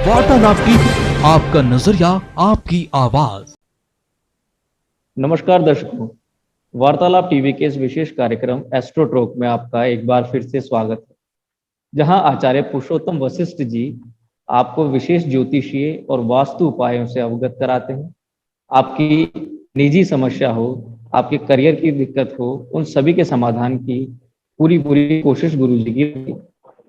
वार्तालाप टीवी, आपका नजरिया, आपकी आवाज। नमस्कार दर्शकों, वार्तालाप टीवी के इस विशेष कार्यक्रम एस्ट्रो टॉक में आपका एक बार फिर से स्वागत है, जहां आचार्य पुरुषोत्तम वशिष्ठ जी आपको विशेष ज्योतिषीय और वास्तु उपायों से अवगत कराते हैं। आपकी निजी समस्या हो, आपके करियर की दिक्कत हो, उन सभी के समाधान की पूरी पूरी कोशिश गुरु जी की होगी।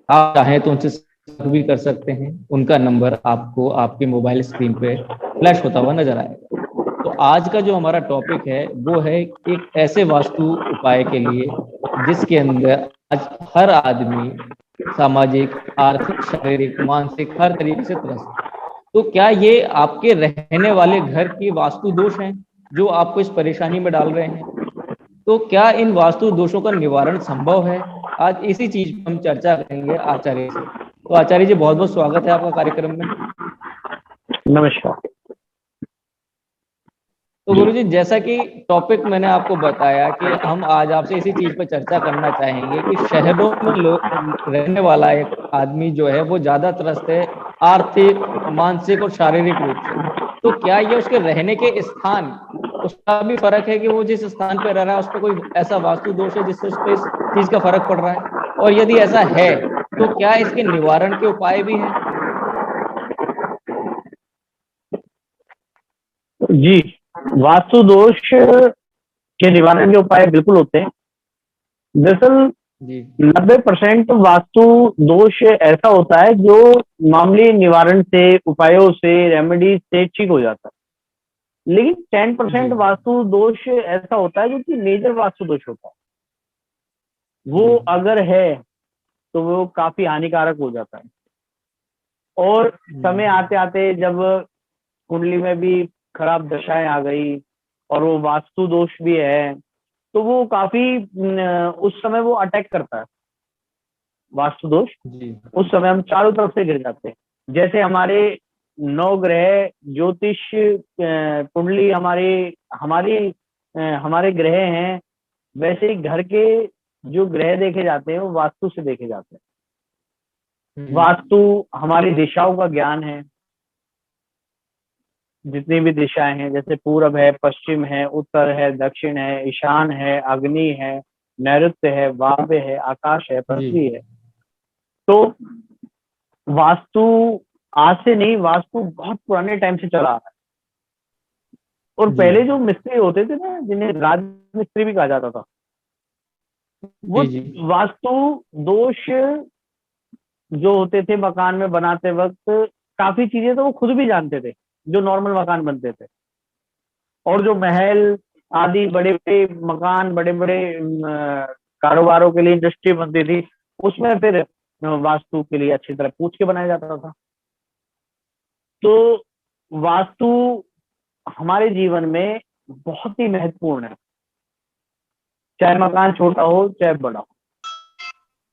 आप चाहें तो उनसे संपर्क भी कर सकते हैं। उनका नंबर आपको आपके मोबाइल स्क्रीन पे फ्लैश होता हुआ नजर आएगा। तो आज का जो हमारा टॉपिक है वो है एक ऐसे वास्तु उपाय के लिए जिसके अंदर आज हर आदमी सामाजिक, आर्थिक, शारीरिक, मानसिक हर तरीके से त्रस्त है। तो क्या ये आपके रहने वाले घर की वास्तु दोष हैं जो आपको इस परेशानी में डाल रहे हैं? तो क्या इन वास्तु दोषों का निवारण संभव है? आज इसी चीज पर हम चर्चा करेंगे आचार्य से। तो आचार्य जी, बहुत बहुत स्वागत है आपका कार्यक्रम में। नमस्कार। तो गुरुजी, जैसा कि टॉपिक मैंने आपको बताया कि हम आज आपसे इसी चीज पर चर्चा करना चाहेंगे कि शहरों में रहने वाला एक आदमी जो है वो ज्यादा त्रस्त है आर्थिक, मानसिक और शारीरिक रूप से। तो क्या ये उसके रहने के स्थान, उसका भी फर्क है कि वो जिस स्थान पर रह रहा है उस पर कोई ऐसा वास्तु दोष है जिससे उस पर इस चीज का फर्क पड़ रहा है? और यदि ऐसा है तो क्या इसके निवारण के उपाय भी हैं? जी, वास्तु दोष के निवारण के उपाय बिल्कुल होते हैं। दरअसल जी 90% वास्तु दोष ऐसा होता है जो मामूली निवारण से, उपायों से, रेमेडी से ठीक हो जाता है। लेकिन 10% जी वास्तु दोष ऐसा होता है जो कि मेजर वास्तु दोष होता है। वो जी अगर है तो वो काफी हानिकारक हो जाता है। और समय आते आते जब कुंडली में भी खराब दशाएं आ गई और वो वास्तु दोष भी है, तो वो काफी उस समय वो अटैक करता है वास्तु दोष। जी उस समय हम चारों तरफ से गिर जाते हैं। जैसे हमारे 9 ग्रह, ज्योतिष कुंडली हमारे हमारी हमारे ग्रह हैं, वैसे ही घर के जो ग्रह देखे जाते हैं वो वास्तु से देखे जाते हैं। वास्तु हमारी दिशाओं का ज्ञान है। जितनी भी दिशाएं हैं, जैसे पूरब है, पश्चिम है, उत्तर है, दक्षिण है, ईशान है, अग्नि है, नैऋत्य है, वायव्य है, आकाश है, जी पृथ्वी है। तो वास्तु आज से नहीं, वास्तु बहुत पुराने टाइम से चला आ रहा है। और जी पहले जो मिस्त्री होते थे ना, जिन्हें राज मिस्त्री भी कहा जाता था, वो जी जी वास्तु दोष जो होते थे मकान में बनाते वक्त, काफी चीजें तो वो खुद भी जानते थे जो नॉर्मल मकान बनते थे। और जो महल आदि, बड़े बड़े मकान, बड़े बड़े कारोबारों के लिए इंडस्ट्री बनती थी, उसमें फिर वास्तु के लिए अच्छी तरह पूछ के बनाया जाता था। तो वास्तु हमारे जीवन में बहुत ही महत्वपूर्ण है, चाहे मकान छोटा हो चाहे बड़ा हो।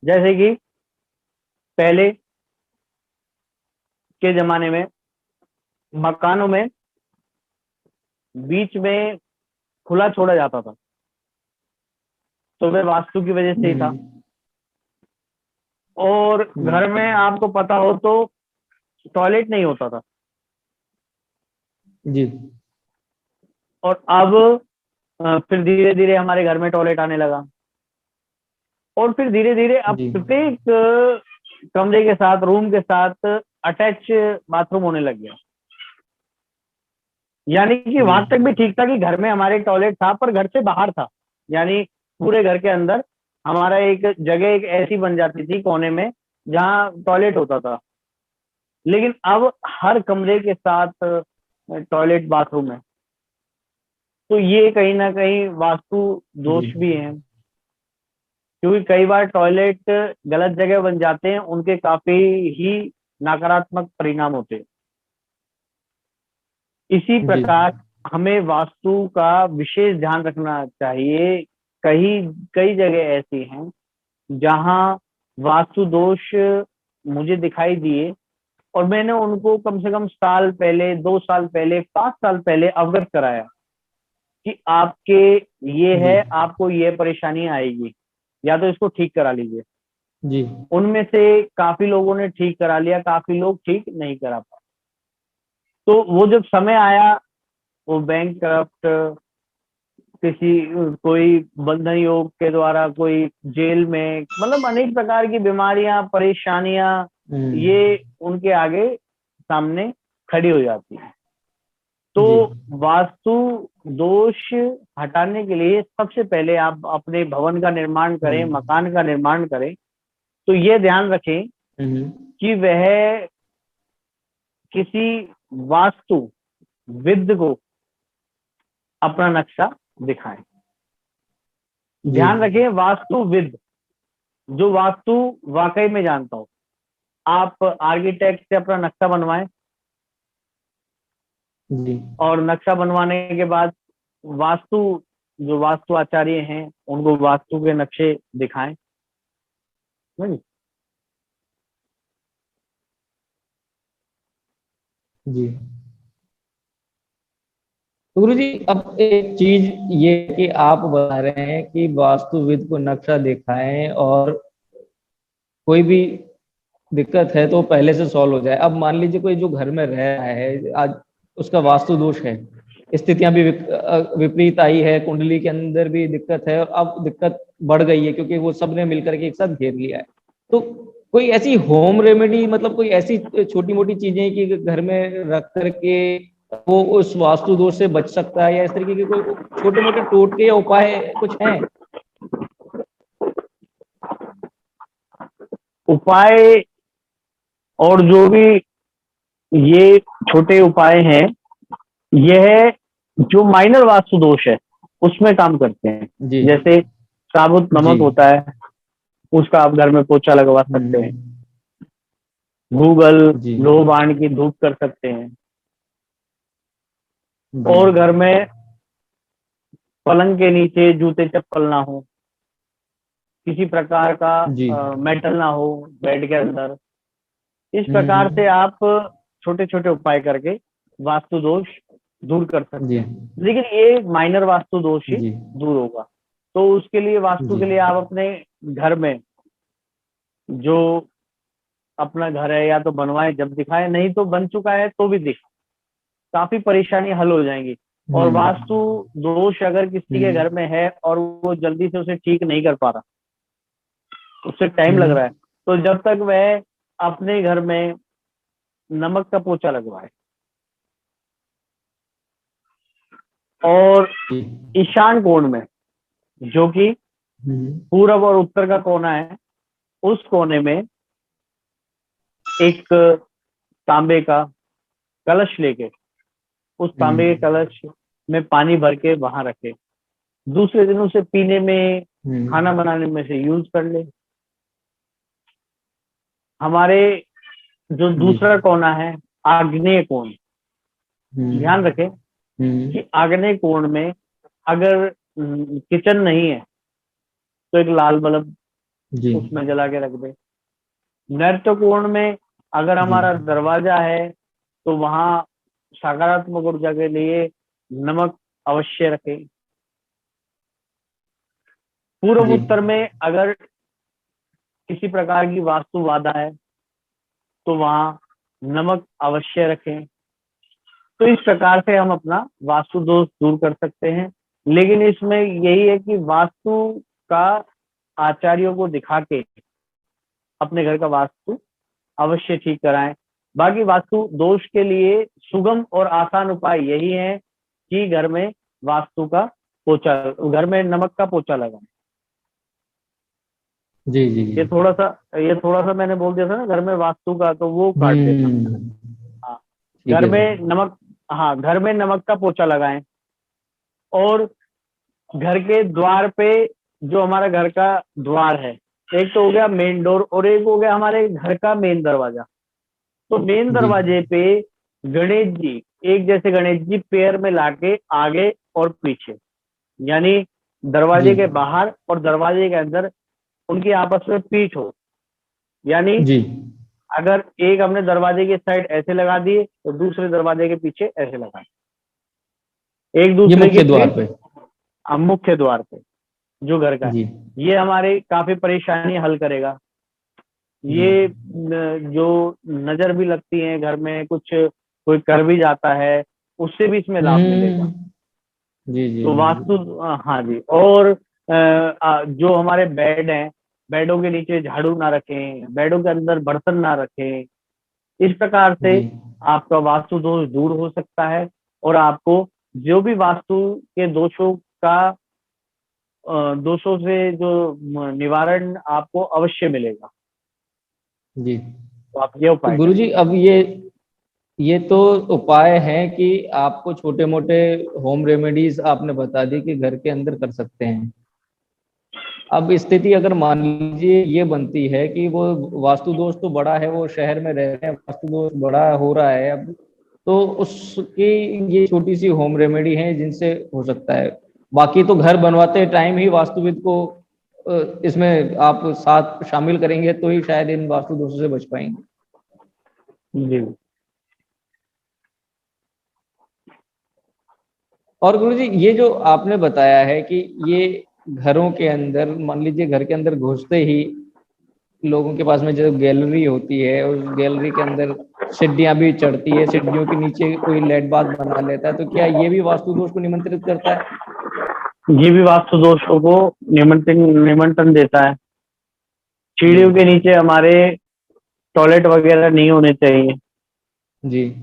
जैसे कि पहले के जमाने में मकानों में बीच में खुला छोड़ा जाता था, तो वह वास्तु की वजह से ही था। और घर में आपको पता हो तो टॉयलेट नहीं होता था। जी और अब फिर धीरे धीरे हमारे घर में टॉयलेट आने लगा। और फिर धीरे धीरे अब जी प्रत्येक कमरे के साथ, रूम के साथ अटैच बाथरूम होने लग गया। यानी कि वहां तक भी ठीक था कि घर में हमारे टॉयलेट था, पर घर से बाहर था। यानी पूरे घर के अंदर हमारा एक जगह एक ऐसी बन जाती थी कोने में जहाँ टॉयलेट होता था। लेकिन अब हर कमरे के साथ टॉयलेट, बाथरूम है। तो ये कहीं ना कहीं वास्तु दोष जी भी है, क्योंकि कई बार टॉयलेट गलत जगह बन जाते हैं, उनके काफी ही नकारात्मक परिणाम होते हैं। इसी जी प्रकार हमें वास्तु का विशेष ध्यान रखना चाहिए। कई कई जगह ऐसी हैं जहां वास्तु दोष मुझे दिखाई दिए और मैंने उनको कम से कम साल पहले, 2 साल पहले, 5 साल पहले अवगत कराया कि आपके ये जी है, आपको ये परेशानी आएगी, या तो इसको ठीक करा लीजिए। जी उनमें से काफी लोगों ने ठीक करा लिया, काफी लोग ठीक नहीं करा पाए। तो वो जब समय आया, वो बैंक करप्ट, किसी कोई बंधन योग के द्वारा कोई जेल में, मतलब अनेक प्रकार की बीमारियां, परेशानियां ये उनके आगे सामने खड़ी हो जाती है। तो वास्तु दोष हटाने के लिए सबसे पहले आप अपने भवन का निर्माण करें, मकान का निर्माण करें, तो ये ध्यान रखें कि वह किसी वास्तुविद को अपना नक्शा दिखाएं। ध्यान रखें, वास्तुविद, जो वास्तु वाकई में जानता हो। आप आर्किटेक्ट से अपना नक्शा बनवाएं जी। और नक्शा बनवाने के बाद वास्तु, जो वास्तु आचार्य हैं, उनको वास्तु के नक्शे दिखाएं। जी। तो गुरु जी, अब एक चीज ये कि आप बता रहे हैं कि वास्तुविद को नक्शा दिखाएं और कोई भी दिक्कत है तो पहले से सॉल्व हो जाए। अब मान लीजिए कोई जो घर में रह रहा है आज, उसका वास्तु दोष है, स्थितियां भी विपरीत आई है, कुंडली के अंदर भी दिक्कत है, और अब दिक्कत बढ़ गई है क्योंकि वो सबने मिलकर के एक साथ घेर लिया है। तो कोई ऐसी होम रेमेडी, मतलब कोई ऐसी छोटी मोटी चीजें कि घर में रख करके वो उस वास्तु दोष से बच सकता है, या इस तरीके के कोई छोटे मोटे टोटके या उपाय कुछ हैं? उपाय और जो भी ये छोटे उपाय हैं, यह जो माइनर वास्तु दोष है उसमें काम करते हैं। जैसे साबुत नमक होता है, उसका आप घर में पोछा लगवा सकते हैं। गूगल लोह बाण की धूप कर सकते हैं। और घर में पलंग के नीचे जूते चप्पल ना हो, किसी प्रकार का मेटल ना हो बेड के अंदर। इस प्रकार से आप छोटे छोटे उपाय करके वास्तु दोष दूर कर सकते हैं। लेकिन ये माइनर वास्तु दोष ही दूर होगा। तो उसके लिए वास्तु के लिए आप अपने घर में जो अपना घर है या तो बनवाएं, जब दिखाएं, नहीं तो बन चुका है तो भी दिखाएं, काफी परेशानी हल हो जाएंगी। और वास्तु दोष अगर किसी के घर में है और वो जल्दी से उसे ठीक नहीं कर पा रहा, उससे टाइम लग रहा है, तो जब तक वह अपने घर में नमक का पोछा लगवाए और ईशान कोण में, जो कि पूरब और उत्तर का कोना है, उस कोने में एक तांबे का कलश लेके उस तांबे के कलश में पानी भर के वहां रखे। दूसरे दिन उसे पीने में, खाना बनाने में से यूज कर ले। हमारे जो दूसरा कोना है आग्नेय कोण, ध्यान रखें कि आग्नेय कोण में अगर किचन नहीं है तो एक लाल बल्ब उसमें जला के रख दे। नैऋत्य कोण में अगर हमारा दरवाजा है तो वहां सकारात्मक ऊर्जा के लिए नमक अवश्य रखें। पूर्व उत्तर में अगर किसी प्रकार की वास्तु बाधा है तो वहां नमक अवश्य रखें। तो इस प्रकार से हम अपना वास्तु दोष दूर कर सकते हैं। लेकिन इसमें यही है कि वास्तु का आचार्यों को दिखा के अपने घर का वास्तु अवश्य ठीक कराएं। बाकी वास्तु दोष के लिए सुगम और आसान उपाय यही है कि घर में वास्तु का पोछा, घर में नमक का पोछा लगाएं। जी। ये थोड़ा सा मैंने बोल दिया था ना घर में वास्तु का, तो वो काट देता। हाँ, घर में नमक का पोछा लगाएं। और घर के द्वार पे, जो हमारा घर का द्वार है, एक तो हो गया मेन डोर और एक हो गया हमारे घर का मेन दरवाजा। तो मेन दरवाजे पे गणेश जी, एक जैसे गणेश जी पैर में लाके आगे और पीछे, यानी दरवाजे के बाहर और दरवाजे के अंदर उनकी आपस में पीठ हो। यानी अगर एक हमने दरवाजे के साइड ऐसे लगा दिए तो दूसरे दरवाजे के पीछे ऐसे लगाए, एक दूसरे के द्वार पे, मुख्य द्वार पे जो घर का है। ये हमारे काफी परेशानी हल करेगा। ये जो नजर भी लगती है घर में, कुछ कोई कर भी जाता है, उससे भी इसमें लाभ मिलेगा। जी जी तो जी वास्तु, हाँ जी। और जो हमारे बेड हैं, बेडों के नीचे झाड़ू ना रखें, बेडों के अंदर बर्तन ना रखें। इस प्रकार से जी आपका वास्तु दोष दूर हो सकता है, और आपको जो भी वास्तु के दोषों का दोषों से जो निवारण आपको अवश्य मिलेगा। जी। तो आप ये तो उपाय करें। गुरुजी अब ये तो उपाय हैं कि आपको छोटे मोटे होम रेमेडीज आपने बता दी कि घर के अंदर कर सकते हैं। अब स्थिति अगर मान लीजिए ये बनती है कि वो वास्तु दोष तो बड़ा है, वो शहर में रह रहे हैं, वास्तु दोष बड़ा हो रहा है अब, तो उसकी ये छोटी सी होम रेमेडी है जिनसे हो सकता है। बाकी तो घर बनवाते टाइम ही वास्तुविद को इसमें आप साथ शामिल करेंगे तो ही शायद इन वास्तु दोषों से बच पाएंगे। जी। और गुरुजी ये जो आपने बताया है कि ये घरों के अंदर, मान लीजिए घर के अंदर घुसते ही लोगों के पास में जो गैलरी होती है, उस गैलरी के अंदर सीढ़ियां भी चढ़ती है, सीढ़ियों के नीचे कोई लेट बाथ बना लेता है, तो क्या ये भी वास्तु दोष को निमंत्रित करता है? ये भी वास्तु दोषों को निमंत्रण देता है। जी सीढ़ियों के नीचे हमारे टॉयलेट वगैरह नहीं होने चाहिए, जी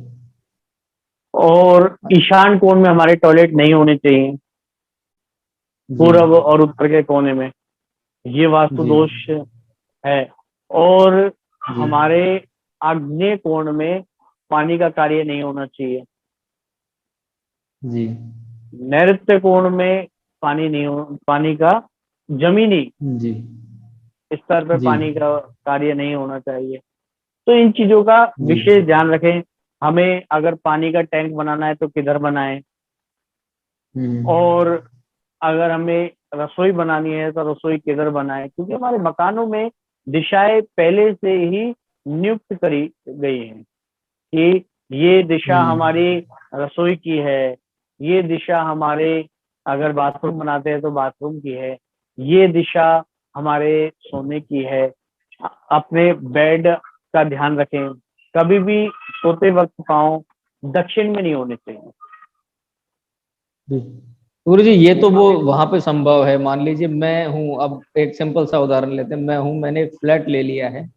और ईशान कोण में हमारे टॉयलेट नहीं होने चाहिए, जी पूर्व और उत्तर के कोने में। ये वास्तु जी दोष है। और जी हमारे आग्नेय कोण में पानी का कार्य नहीं होना चाहिए। जी नैऋत्य कोण में पानी नहीं हो, पानी का जमीनी जी स्तर पे जी पानी का कार्य नहीं होना चाहिए। तो इन चीजों का जी विशेष ध्यान रखें। हमें अगर पानी का टैंक बनाना है तो किधर बनाएं, और अगर हमें रसोई बनानी है तो रसोई किधर बनाएं, क्योंकि हमारे मकानों में दिशाएं पहले से ही नियुक्त करी गई हैं कि ये दिशा हमारी रसोई की है, ये दिशा हमारे अगर बाथरूम बनाते हैं तो बाथरूम की है, ये दिशा हमारे सोने की है। अपने बेड का ध्यान रखें, कभी भी सोते वक्त पाँव दक्षिण में नहीं होने चाहिए। गुरु जी ये तो वो वहां पे संभव है। मान लीजिए मैं हूँ, अब एक सिंपल सा उदाहरण लेते हैं, मैं हूँ, मैंने एक फ्लैट ले लिया है।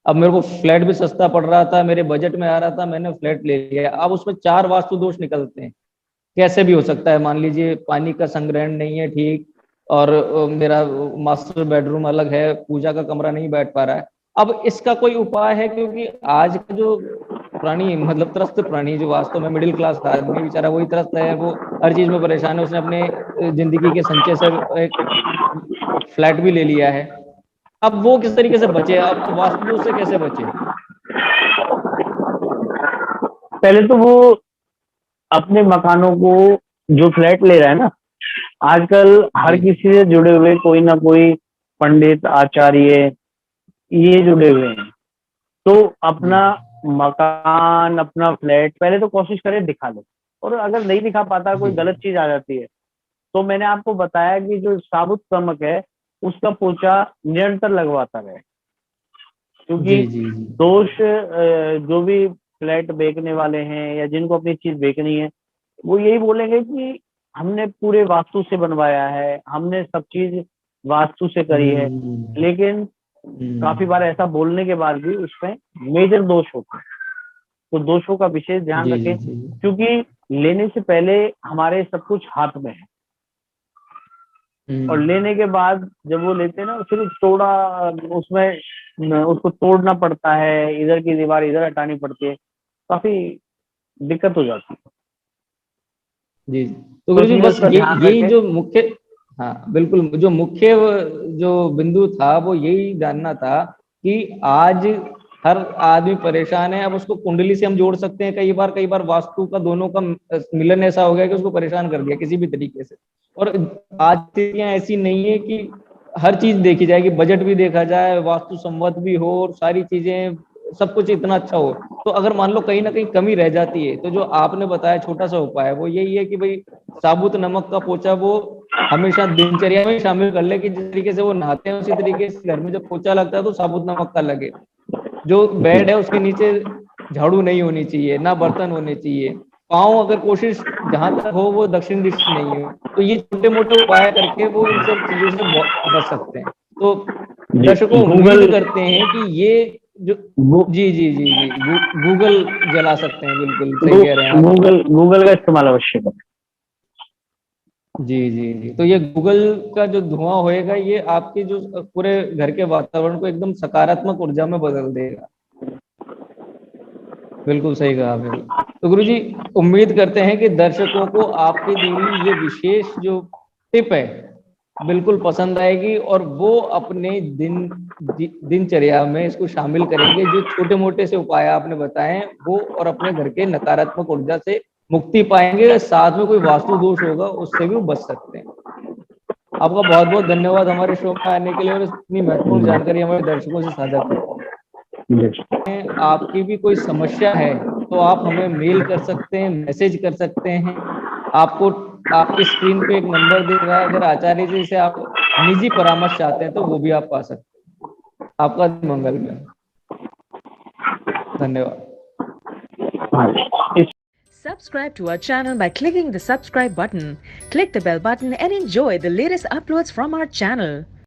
अब मेरे को फ्लैट भी सस्ता पड़ रहा था, मेरे बजट में आ रहा था, मैंने फ्लैट ले लिया। अब उसमें 4 वास्तु दोष निकलते हैं। कैसे भी हो सकता है, मान लीजिए पानी का संग्रहण नहीं है ठीक, और मेरा मास्टर बेडरूम अलग है, पूजा का कमरा नहीं बैठ पा रहा है। अब इसका कोई उपाय है? क्योंकि आज का जो प्राणी, मतलब त्रस्त प्राणी, जो वास्तव में मिडिल क्लास आदमी बेचारा वही त्रस्त है, वो हर चीज में परेशान है। उसने अपने जिंदगी के संचय से एक फ्लैट भी ले लिया है। अब वो किस तरीके से बचे? अब वास्तु दोष से कैसे बचे? पहले तो वो अपने मकानों को, जो फ्लैट ले रहा है ना, आजकल हर जी किसी से जुड़े हुए कोई ना कोई पंडित आचार्य ये जुड़े हुए हैं। तो जी अपना मकान, अपना फ्लैट पहले तो कोशिश करें दिखा लो, और अगर नहीं दिखा पाता, कोई जी गलत चीज आ जाती है, तो मैंने आपको बताया कि जो साबुत नमक है उसका पोछा निरंतर लगवाता रहे। क्योंकि जी जी जी दोष जो भी फ्लैट बेचने वाले हैं या जिनको अपनी चीज बेचनी है, वो यही बोलेंगे कि हमने पूरे वास्तु से बनवाया है, हमने सब चीज वास्तु से करी है। लेकिन काफी बार ऐसा बोलने के बाद भी उसमें मेजर दोष होते हैं। तो दोषों का विशेष ध्यान जी जी रखें, जी क्योंकि लेने से पहले हमारे सब कुछ हाथ में है, और लेने के बाद जब वो लेते हैं ना, फिर तोड़ा, उसमें उसको तोड़ना पड़ता है, इधर की दीवार इधर हटानी पड़ती है, काफी दिक्कत हो जाती है। जी। तो तो गुरु जी इसलिए बस उसका ये ध्यान यही रखें। जो मुख्य, हाँ बिल्कुल, जो मुख्य जो बिंदु था वो यही जानना था कि आज हर आदमी परेशान है। अब उसको कुंडली से हम जोड़ सकते हैं, कई बार वास्तु का दोनों का मिलन ऐसा हो गया कि उसको परेशान कर दिया किसी भी तरीके से। और आज स्थितियां ऐसी नहीं है कि हर चीज देखी जाएगी, बजट भी देखा जाए, वास्तु संवत भी हो, और सारी चीजें, सब कुछ इतना अच्छा हो। तो अगर मान लो कहीं ना कहीं कमी रह जाती है, तो जो आपने बताया छोटा सा उपाय है वो यही है कि भाई साबुत नमक का पोछा वो हमेशा दिनचर्या में शामिल कर ले, कि जिस तरीके से वो नहाते हैं उसी तरीके से घर में जब पोछा लगता है तो साबुत नमक का लगे। जो बेड है उसके नीचे झाड़ू नहीं होनी चाहिए, ना बर्तन होने चाहिए, पाँव अगर कोशिश जहां तक हो वो दक्षिण दृष्टि नहीं हो, तो ये छोटे मोटे उपाय करके वो इन सब चीजों से बच सकते हैं। तो दर्शकों गूगल उम्मीद करते हैं कि ये जो जी जी जी जी गूगल जला सकते हैं, बिल्कुल सही कह रहे हैं आप। गूगल का इस्तेमाल अवश्य करें। जी जी जी, तो ये गूगल का जो धुआं होएगा ये आपके जो पूरे घर के वातावरण को एकदम सकारात्मक ऊर्जा में बदल देगा। बिल्कुल सही कहा आपने। तो गुरुजी उम्मीद करते हैं कि दर्शकों को आपकी दी हुई ये विशेष जो टिप है बिल्कुल पसंद आएगी और वो अपने दिनचर्या में इसको शामिल करेंगे। जो छोटे मोटे से उपाय आपने बताए हैं वो, और अपने घर के नकारात्मक ऊर्जा से मुक्ति पाएंगे, साथ में कोई वास्तु दोष होगा उससे भी वो बच सकते हैं। आपका बहुत बहुत धन्यवाद हमारे शो में आने के लिए और इतनी महत्वपूर्ण जानकारी हमारे दर्शकों से साझा करने। आपकी भी कोई समस्या है तो आप हमें मेल कर सकते हैं, मैसेज कर सकते हैं। आपको आपकी स्क्रीन पे एक नंबर दिख रहा है, अगर आचार्य जी से आप निजी परामर्श चाहते हैं तो वो भी आप पा सकते हैं। आपका दिन मंगलमय। धन्यवाद। Subscribe to our channel by clicking the subscribe button. Click the bell button and enjoy the latest uploads from our channel.